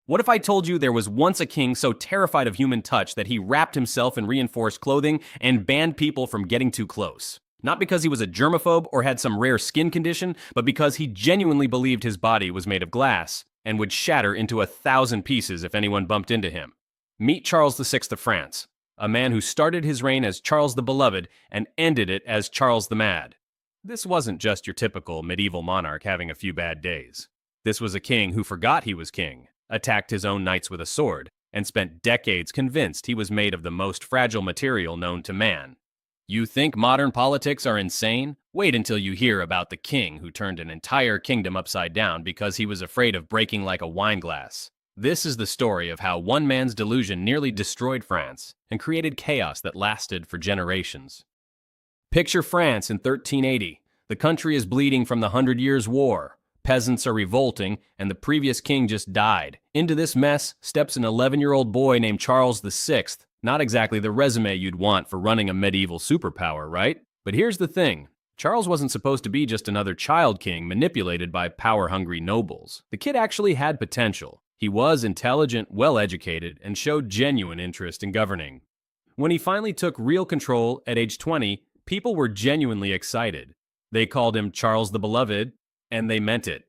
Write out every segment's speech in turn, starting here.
What if I told you there was once a king so terrified of human touch that he wrapped himself in reinforced clothing and banned people from getting too close? Not because he was a germaphobe or had some rare skin condition, but because he genuinely believed his body was made of glass and would shatter into 1,000 pieces if anyone bumped into him. Meet Charles VI of France, a man who started his reign as Charles the Beloved and ended it as Charles the Mad. This wasn't just your typical medieval monarch having a few bad days. This was a king who forgot he was king, attacked his own knights with a sword, and spent decades convinced he was made of the most fragile material known to man. You think modern politics are insane? Wait until you hear about the king who turned an entire kingdom upside down because he was afraid of breaking like a wine glass. This is the story of how one man's delusion nearly destroyed France and created chaos that lasted for generations. Picture France in 1380. The country is bleeding from the 100 Years' War. Peasants are revolting, and the previous king just died. Into this mess steps an 11-year-old boy named Charles VI. Not exactly the resume you'd want for running a medieval superpower, right? But here's the thing. Charles wasn't supposed to be just another child king manipulated by power-hungry nobles. The kid actually had potential. He was intelligent, well-educated, and showed genuine interest in governing. When he finally took real control at age 20, people were genuinely excited. They called him Charles the Beloved, and they meant it.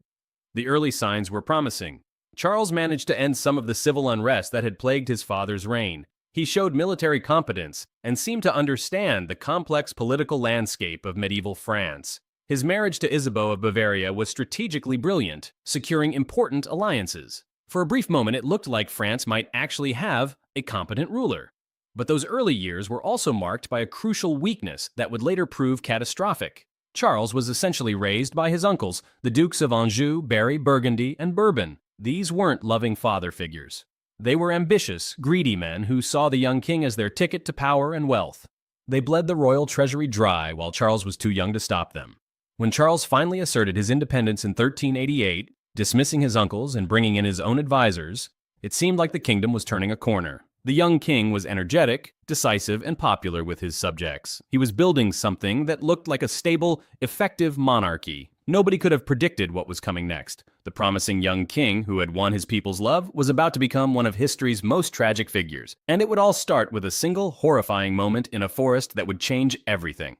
The early signs were promising. Charles managed to end some of the civil unrest that had plagued his father's reign. He showed military competence and seemed to understand the complex political landscape of medieval France. His marriage to Isabeau of Bavaria was strategically brilliant, securing important alliances. For a brief moment, it looked like France might actually have a competent ruler. But those early years were also marked by a crucial weakness that would later prove catastrophic. Charles was essentially raised by his uncles, the Dukes of Anjou, Berry, Burgundy, and Bourbon. These weren't loving father figures. They were ambitious, greedy men who saw the young king as their ticket to power and wealth. They bled the royal treasury dry while Charles was too young to stop them. When Charles finally asserted his independence in 1388, dismissing his uncles and bringing in his own advisors, it seemed like the kingdom was turning a corner. The young king was energetic, decisive, and popular with his subjects. He was building something that looked like a stable, effective monarchy. Nobody could have predicted what was coming next. The promising young king, who had won his people's love, was about to become one of history's most tragic figures. And it would all start with a single horrifying moment in a forest that would change everything.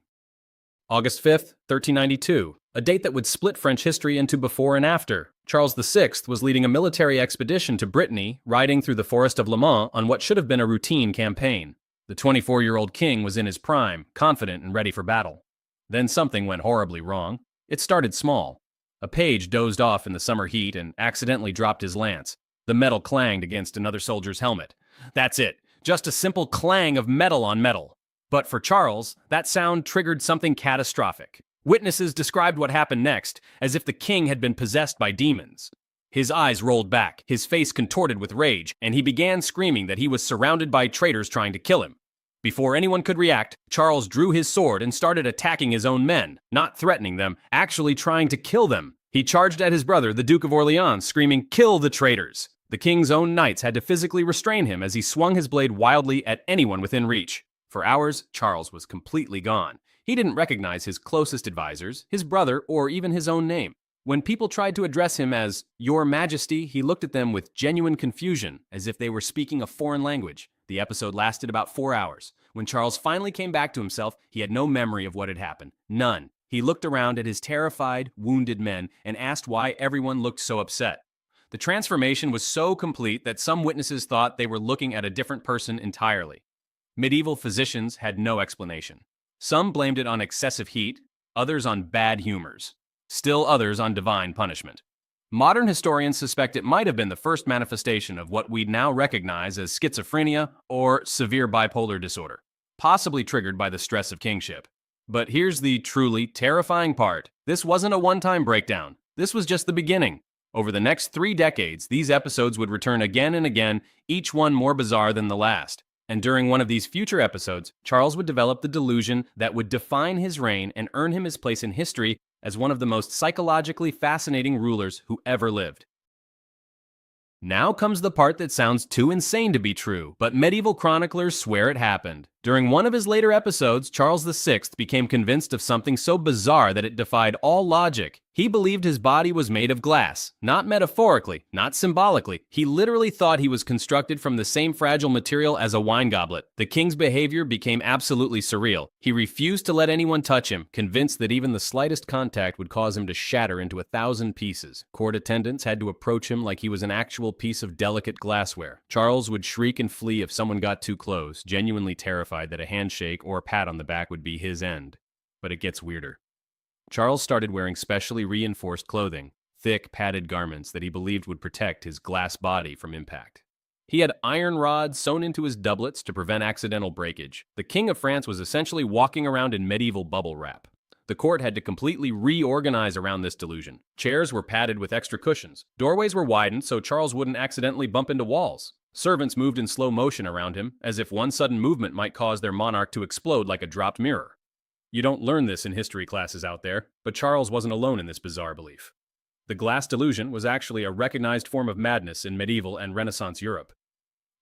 August 5th, 1392, a date that would split French history into before and after. Charles VI was leading a military expedition to Brittany, riding through the forest of Le Mans on what should have been a routine campaign. The 24-year-old king was in his prime, confident and ready for battle. Then something went horribly wrong. It started small. A page dozed off in the summer heat and accidentally dropped his lance. The metal clanged against another soldier's helmet. That's it, just a simple clang of metal on metal. But for Charles, that sound triggered something catastrophic. Witnesses described what happened next as if the king had been possessed by demons. His eyes rolled back, his face contorted with rage, and he began screaming that he was surrounded by traitors trying to kill him. Before anyone could react, Charles drew his sword and started attacking his own men, not threatening them, actually trying to kill them. He charged at his brother, the Duke of Orleans, screaming, "Kill the traitors!" The king's own knights had to physically restrain him as he swung his blade wildly at anyone within reach. For hours, Charles was completely gone. He didn't recognize his closest advisors, his brother, or even his own name. When people tried to address him as "Your Majesty," he looked at them with genuine confusion, as if they were speaking a foreign language. The episode lasted about 4 hours. When Charles finally came back to himself, he had no memory of what had happened. None. He looked around at his terrified, wounded men and asked why everyone looked so upset. The transformation was so complete that some witnesses thought they were looking at a different person entirely. Medieval physicians had no explanation. Some blamed it on excessive heat, others on bad humors, still others on divine punishment. Modern historians suspect it might have been the first manifestation of what we'd now recognize as schizophrenia or severe bipolar disorder, possibly triggered by the stress of kingship. But here's the truly terrifying part. This wasn't a one-time breakdown. This was just the beginning. Over the next 3 decades, these episodes would return again and again, each one more bizarre than the last. And during one of these future episodes, Charles would develop the delusion that would define his reign and earn him his place in history as one of the most psychologically fascinating rulers who ever lived. Now comes the part that sounds too insane to be true, but medieval chroniclers swear it happened. During one of his later episodes, Charles VI became convinced of something so bizarre that it defied all logic. He believed his body was made of glass, not metaphorically, not symbolically. He literally thought he was constructed from the same fragile material as a wine goblet. The king's behavior became absolutely surreal. He refused to let anyone touch him, convinced that even the slightest contact would cause him to shatter into 1,000 pieces. Court attendants had to approach him like he was an actual piece of delicate glassware. Charles would shriek and flee if someone got too close, genuinely terrified that a handshake or a pat on the back would be his end. But it gets weirder. Charles started wearing specially reinforced clothing, thick, padded garments that he believed would protect his glass body from impact. He had iron rods sewn into his doublets to prevent accidental breakage. The King of France was essentially walking around in medieval bubble wrap. The court had to completely reorganize around this delusion. Chairs were padded with extra cushions. Doorways were widened so Charles wouldn't accidentally bump into walls. Servants moved in slow motion around him, as if one sudden movement might cause their monarch to explode like a dropped mirror. You don't learn this in history classes out there, but Charles wasn't alone in this bizarre belief. The glass delusion was actually a recognized form of madness in medieval and Renaissance Europe.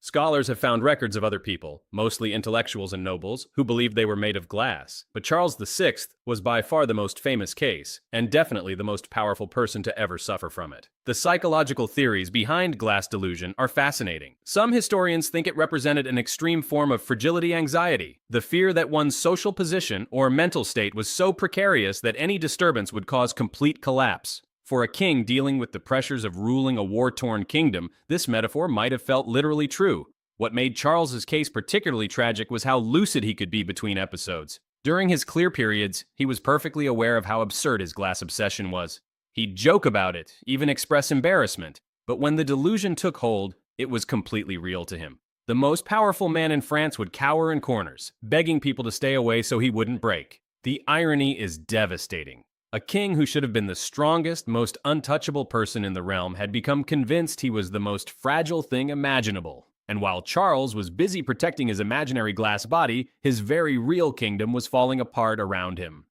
Scholars have found records of other people, mostly intellectuals and nobles, who believed they were made of glass, but Charles VI was by far the most famous case, and definitely the most powerful person to ever suffer from it. The psychological theories behind glass delusion are fascinating. Some historians think it represented an extreme form of fragility anxiety, the fear that one's social position or mental state was so precarious that any disturbance would cause complete collapse. For a king dealing with the pressures of ruling a war-torn kingdom, this metaphor might have felt literally true. What made Charles's case particularly tragic was how lucid he could be between episodes. During his clear periods, he was perfectly aware of how absurd his glass obsession was. He'd joke about it, even express embarrassment. But when the delusion took hold, it was completely real to him. The most powerful man in France would cower in corners, begging people to stay away so he wouldn't break. The irony is devastating. A king who should have been the strongest, most untouchable person in the realm had become convinced he was the most fragile thing imaginable. And while Charles was busy protecting his imaginary glass body, his very real kingdom was falling apart around him.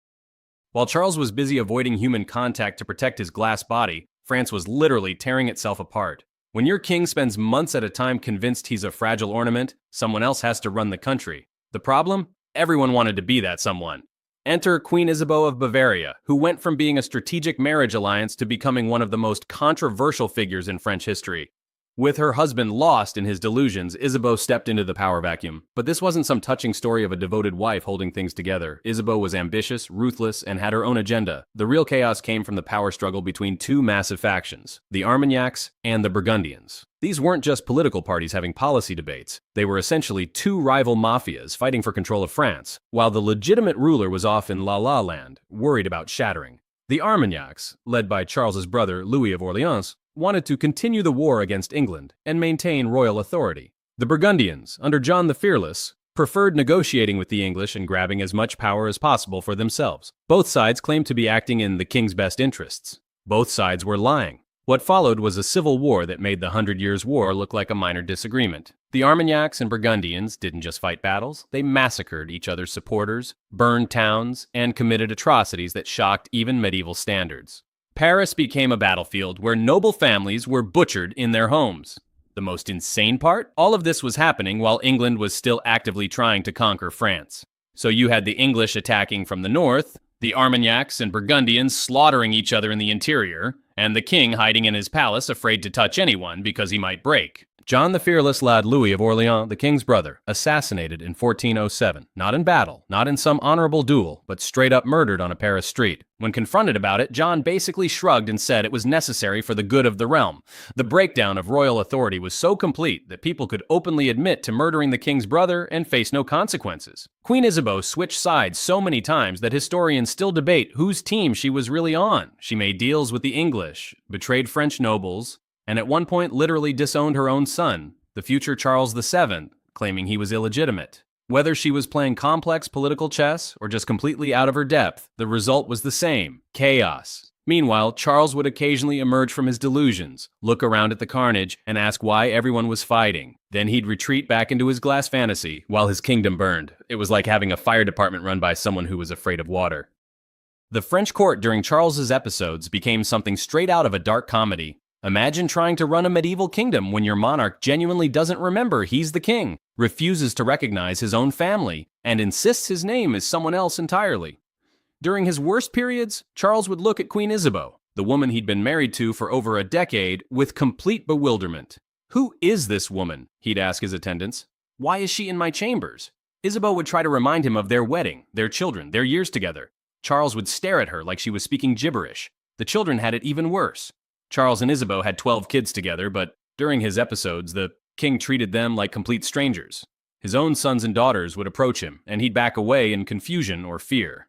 While Charles was busy avoiding human contact to protect his glass body, France was literally tearing itself apart. When your king spends months at a time convinced he's a fragile ornament, someone else has to run the country. The problem? Everyone wanted to be that someone. Enter Queen Isabeau of Bavaria, who went from being a strategic marriage alliance to becoming one of the most controversial figures in French history. With her husband lost in his delusions, Isabeau stepped into the power vacuum. But this wasn't some touching story of a devoted wife holding things together. Isabeau was ambitious, ruthless, and had her own agenda. The real chaos came from the power struggle between two massive factions, the Armagnacs and the Burgundians. These weren't just political parties having policy debates. They were essentially two rival mafias fighting for control of France, while the legitimate ruler was off in La La Land, worried about shattering. The Armagnacs, led by Charles's brother Louis of Orleans, wanted to continue the war against England and maintain royal authority. The Burgundians, under John the Fearless, preferred negotiating with the English and grabbing as much power as possible for themselves. Both sides claimed to be acting in the king's best interests. Both sides were lying. What followed was a civil war that made the 100 Years' War look like a minor disagreement. The Armagnacs and Burgundians didn't just fight battles, they massacred each other's supporters, burned towns, and committed atrocities that shocked even medieval standards. Paris became a battlefield where noble families were butchered in their homes. The most insane part? All of this was happening while England was still actively trying to conquer France. So you had the English attacking from the north, the Armagnacs and Burgundians slaughtering each other in the interior, and the king hiding in his palace afraid to touch anyone because he might break. John the Fearless lad Louis of Orleans, the king's brother, assassinated in 1407. Not in battle, not in some honorable duel, but straight up murdered on a Paris street. When confronted about it, John basically shrugged and said it was necessary for the good of the realm. The breakdown of royal authority was so complete that people could openly admit to murdering the king's brother and face no consequences. Queen Isabeau switched sides so many times that historians still debate whose team she was really on. She made deals with the English, betrayed French nobles, and at one point literally disowned her own son, the future Charles VII, claiming he was illegitimate. Whether she was playing complex political chess or just completely out of her depth, the result was the same: chaos. Meanwhile, Charles would occasionally emerge from his delusions, look around at the carnage, and ask why everyone was fighting. Then he'd retreat back into his glass fantasy while his kingdom burned. It was like having a fire department run by someone who was afraid of water. The French court during Charles's episodes became something straight out of a dark comedy. Imagine trying to run a medieval kingdom when your monarch genuinely doesn't remember he's the king, refuses to recognize his own family, and insists his name is someone else entirely. During his worst periods, Charles would look at Queen Isabeau, the woman he'd been married to for over a decade, with complete bewilderment. "Who is this woman?" he'd ask his attendants. "Why is she in my chambers?" Isabeau would try to remind him of their wedding, their children, their years together. Charles would stare at her like she was speaking gibberish. The children had it even worse. Charles and Isabeau had 12 kids together, but during his episodes, the king treated them like complete strangers. His own sons and daughters would approach him, and he'd back away in confusion or fear.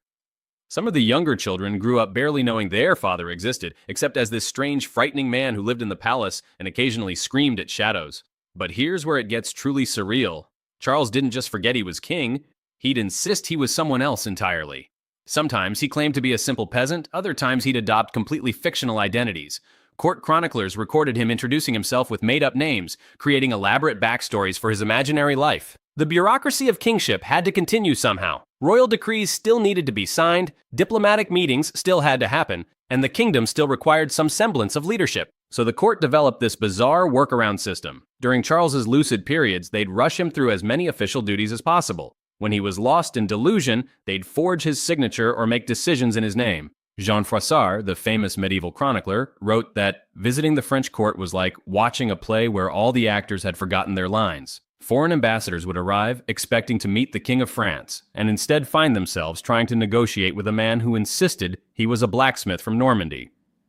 Some of the younger children grew up barely knowing their father existed, except as this strange, frightening man who lived in the palace and occasionally screamed at shadows. But here's where it gets truly surreal. Charles didn't just forget he was king, he'd insist he was someone else entirely. Sometimes he claimed to be a simple peasant, other times he'd adopt completely fictional identities. Court chroniclers recorded him introducing himself with made-up names, creating elaborate backstories for his imaginary life. The bureaucracy of kingship had to continue somehow. Royal decrees still needed to be signed, diplomatic meetings still had to happen, and the kingdom still required some semblance of leadership. So the court developed this bizarre workaround system. During Charles's lucid periods, they'd rush him through as many official duties as possible. When he was lost in delusion, they'd forge his signature or make decisions in his name. Jean Froissart, the famous medieval chronicler, wrote that visiting the French court was like watching a play where all the actors had forgotten their lines. Foreign ambassadors would arrive expecting to meet the King of France, and instead find themselves trying to negotiate with a man who insisted he was a blacksmith from Normandy.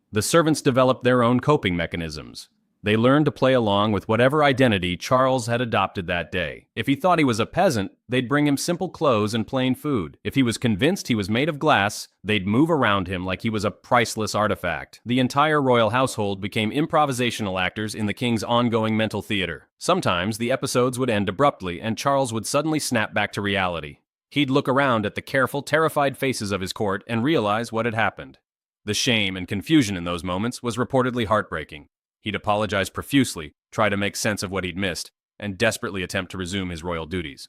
The servants developed their own coping mechanisms. They learned to play along with whatever identity Charles had adopted that day. If he thought he was a peasant, they'd bring him simple clothes and plain food. If he was convinced he was made of glass, they'd move around him like he was a priceless artifact. The entire royal household became improvisational actors in the king's ongoing mental theater. Sometimes the episodes would end abruptly, and Charles would suddenly snap back to reality. He'd look around at the careful, terrified faces of his court and realize what had happened. The shame and confusion in those moments was reportedly heartbreaking. He'd apologize profusely, try to make sense of what he'd missed, and desperately attempt to resume his royal duties.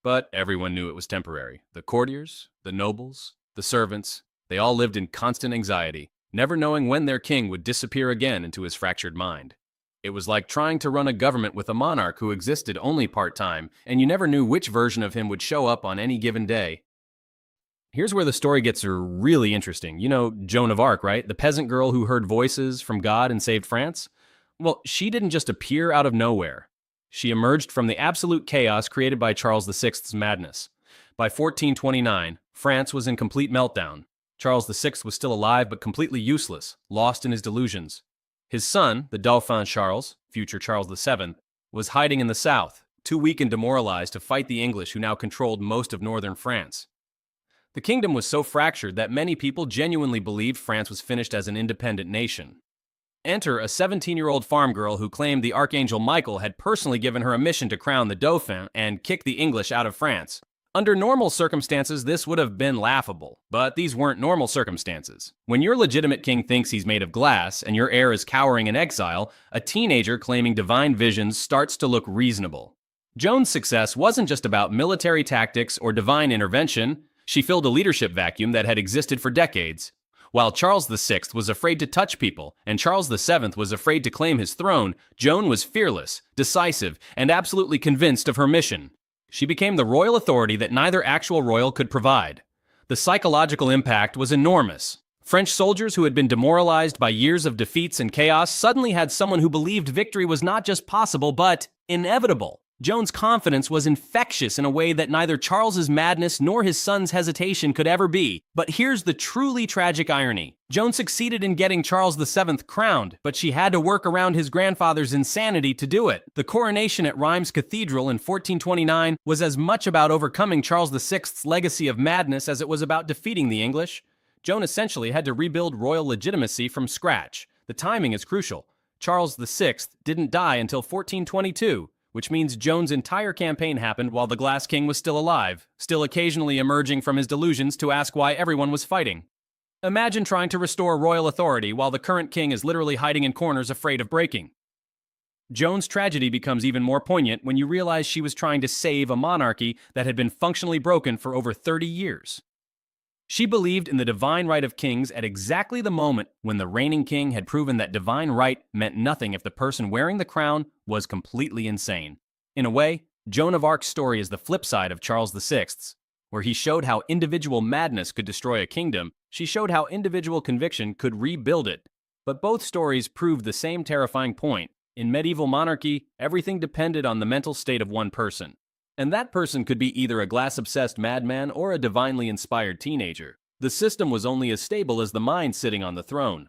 But everyone knew it was temporary. The courtiers, the nobles, the servants, they all lived in constant anxiety, never knowing when their king would disappear again into his fractured mind. It was like trying to run a government with a monarch who existed only part-time, and you never knew which version of him would show up on any given day. Here's where the story gets really interesting. You know Joan of Arc, right? The peasant girl who heard voices from God and saved France? Well, she didn't just appear out of nowhere. She emerged from the absolute chaos created by Charles VI's madness. By 1429, France was in complete meltdown. Charles VI was still alive but completely useless, lost in his delusions. His son, the Dauphin Charles, future Charles VII, was hiding in the south, too weak and demoralized to fight the English who now controlled most of northern France. The kingdom was so fractured that many people genuinely believed France was finished as an independent nation. Enter a 17-year-old farm girl who claimed the Archangel Michael had personally given her a mission to crown the Dauphin and kick the English out of France. Under normal circumstances, this would have been laughable, but these weren't normal circumstances. When your legitimate king thinks he's made of glass and your heir is cowering in exile, a teenager claiming divine visions starts to look reasonable. Joan's success wasn't just about military tactics or divine intervention. She filled a leadership vacuum that had existed for decades. While Charles VI was afraid to touch people, and Charles VII was afraid to claim his throne, Joan was fearless, decisive, and absolutely convinced of her mission. She became the royal authority that neither actual royal could provide. The psychological impact was enormous. French soldiers who had been demoralized by years of defeats and chaos suddenly had someone who believed victory was not just possible, but inevitable. Joan's confidence was infectious in a way that neither Charles's madness nor his son's hesitation could ever be. But here's the truly tragic irony. Joan succeeded in getting Charles VII crowned, but she had to work around his grandfather's insanity to do it. The coronation at Reims Cathedral in 1429 was as much about overcoming Charles VI's legacy of madness as it was about defeating the English. Joan essentially had to rebuild royal legitimacy from scratch. The timing is crucial. Charles VI didn't die until 1422. Which means Joan's entire campaign happened while the Glass King was still alive, still occasionally emerging from his delusions to ask why everyone was fighting. Imagine trying to restore royal authority while the current king is literally hiding in corners afraid of breaking. Joan's tragedy becomes even more poignant when you realize she was trying to save a monarchy that had been functionally broken for over 30 years. She believed in the divine right of kings at exactly the moment when the reigning king had proven that divine right meant nothing if the person wearing the crown was completely insane. In a way, Joan of Arc's story is the flip side of Charles VI's. Where he showed how individual madness could destroy a kingdom, she showed how individual conviction could rebuild it. But both stories proved the same terrifying point. In medieval monarchy, everything depended on the mental state of one person. And that person could be either a glass-obsessed madman or a divinely inspired teenager. The system was only as stable as the mind sitting on the throne.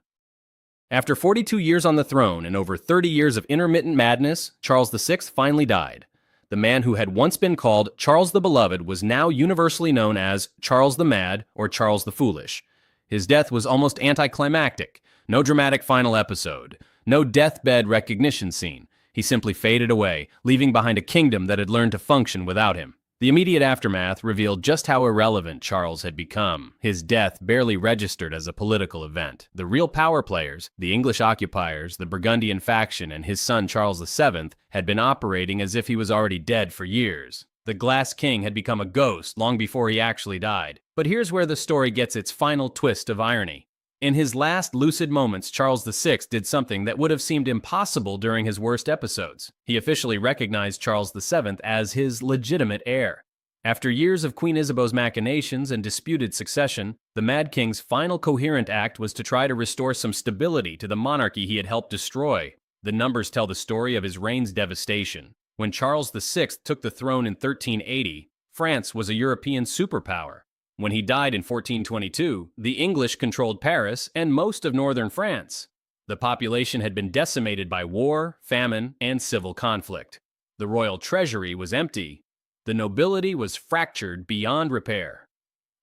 After 42 years on the throne and over 30 years of intermittent madness, Charles VI finally died. The man who had once been called Charles the Beloved was now universally known as Charles the Mad or Charles the Foolish. His death was almost anticlimactic. No dramatic final episode. No deathbed recognition scene. He simply faded away, leaving behind a kingdom that had learned to function without him. The immediate aftermath revealed just how irrelevant Charles had become. His death barely registered as a political event. The real power players, the English occupiers, the Burgundian faction, and his son Charles VII had been operating as if he was already dead for years. The Glass King had become a ghost long before he actually died. But here's where the story gets its final twist of irony. In his last lucid moments, Charles VI did something that would have seemed impossible during his worst episodes. He officially recognized Charles VII as his legitimate heir. After years of Queen Isabeau's machinations and disputed succession, the Mad King's final coherent act was to try to restore some stability to the monarchy he had helped destroy. The numbers tell the story of his reign's devastation. When Charles VI took the throne in 1380, France was a European superpower. When he died in 1422, the English controlled Paris and most of northern France. The population had been decimated by war, famine, and civil conflict. The royal treasury was empty. The nobility was fractured beyond repair.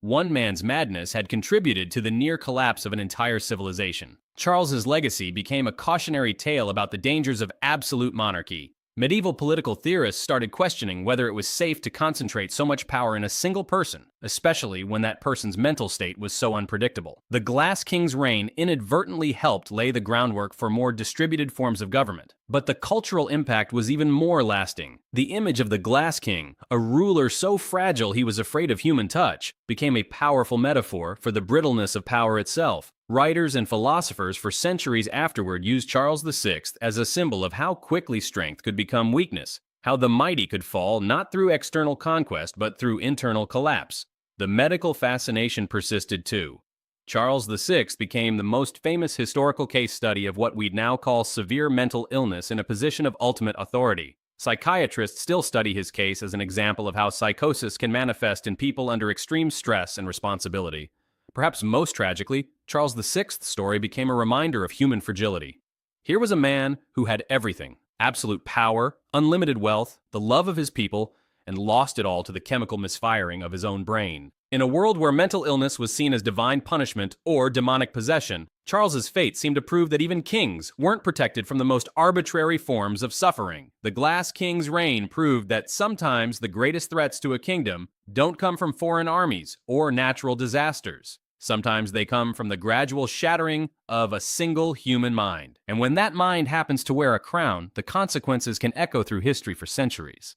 One man's madness had contributed to the near collapse of an entire civilization. Charles's legacy became a cautionary tale about the dangers of absolute monarchy. Medieval political theorists started questioning whether it was safe to concentrate so much power in a single person, especially when that person's mental state was so unpredictable. The Glass King's reign inadvertently helped lay the groundwork for more distributed forms of government. But the cultural impact was even more lasting. The image of the Glass King, a ruler so fragile he was afraid of human touch, became a powerful metaphor for the brittleness of power itself. Writers and philosophers for centuries afterward used Charles VI as a symbol of how quickly strength could become weakness, how the mighty could fall not through external conquest but through internal collapse. The medical fascination persisted too. Charles VI became the most famous historical case study of what we'd now call severe mental illness in a position of ultimate authority. Psychiatrists still study his case as an example of how psychosis can manifest in people under extreme stress and responsibility. Perhaps most tragically, Charles VI's story became a reminder of human fragility. Here was a man who had everything: absolute power, unlimited wealth, the love of his people, and lost it all to the chemical misfiring of his own brain. In a world where mental illness was seen as divine punishment or demonic possession, Charles's fate seemed to prove that even kings weren't protected from the most arbitrary forms of suffering. The Glass King's reign proved that sometimes the greatest threats to a kingdom don't come from foreign armies or natural disasters. Sometimes they come from the gradual shattering of a single human mind. And when that mind happens to wear a crown, the consequences can echo through history for centuries.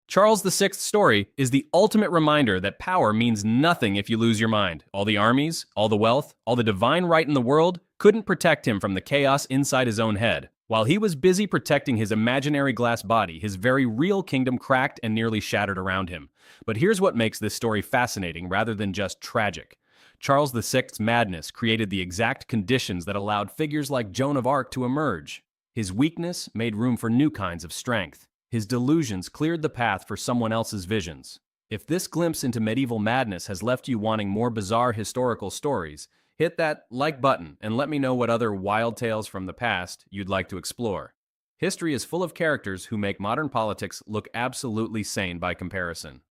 Charles VI's story is the ultimate reminder that power means nothing if you lose your mind. All the armies, all the wealth, all the divine right in the world couldn't protect him from the chaos inside his own head. While he was busy protecting his imaginary glass body, his very real kingdom cracked and nearly shattered around him. But here's what makes this story fascinating rather than just tragic. Charles VI's madness created the exact conditions that allowed figures like Joan of Arc to emerge. His weakness made room for new kinds of strength. His delusions cleared the path for someone else's visions. If this glimpse into medieval madness has left you wanting more bizarre historical stories, hit that like button and let me know what other wild tales from the past you'd like to explore. History is full of characters who make modern politics look absolutely sane by comparison.